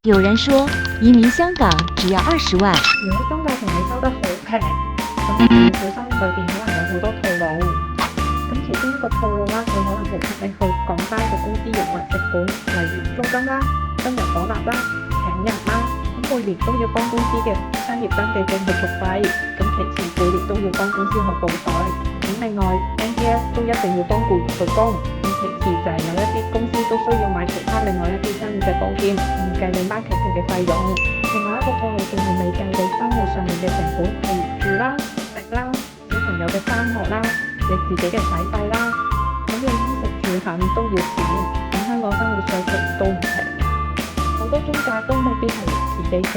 有人說移民香港只要20萬。如果中介同你收得好平，咁你要小心裏邊可能有好多套路。咁其中一個套路啦，佢可能會逼你去講翻個公司營運成本，例如租金啦、新人採納啦、請人啦，咁每年都要幫公司嘅商業登記證去續費，咁其次每年都要幫公司去報稅，咁另外 NDS 都一定要幫僱員去供。其次就係有一啲公司都需要買其他另外一啲商業嘅保險，唔計你 marketing 嘅費用。另外一個套路仲係未計你生活上面嘅成本，例如住啦、食啦、小朋友嘅返學啦、你自己嘅使費啦，咁你衣食住行都要錢。咁香港生活水平都唔平，好多中介都未必係自己做，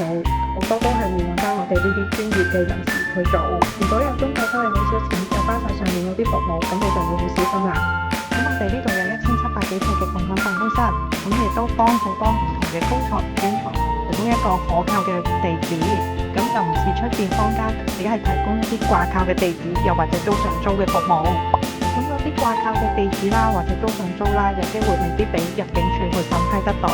好多都係會揾翻我哋呢啲專業嘅人士去做。如果有中介收你好少錢，又包晒上面嗰啲服務，咁你就要好小心啦。咁我哋呢度有1700幾套嘅共享辦公室，咁亦都幫好多唔同嘅高才專才提供一個可靠嘅地址，咁就唔似出邊坊間只係提供一啲掛靠嘅地址，又或者租上租嘅服務。咁嗰啲掛靠嘅地址啦，或者租上租啦，有機會未必俾入境處去審批得到。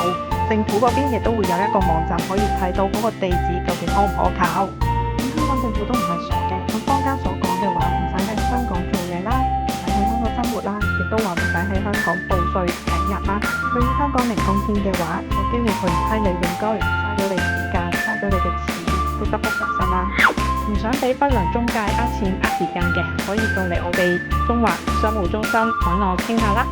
政府嗰邊亦都會有一個網站可以睇到嗰個地址究竟可唔可靠。咁香港政府都唔係傻嘅，咁坊間所講嘅話唔使喺香港做嘢啦，唔使喺香港生活啦，亦都話唔使喺香港報稅請人啦。對於香港零貢獻嘅話，有機會去批你永居，嘥咗你時間，嘥咗你嘅錢，都得不償失啦。唔想俾不良中介呃錢呃時間嘅，可以過嚟我哋中環商務中心揾我傾下啦。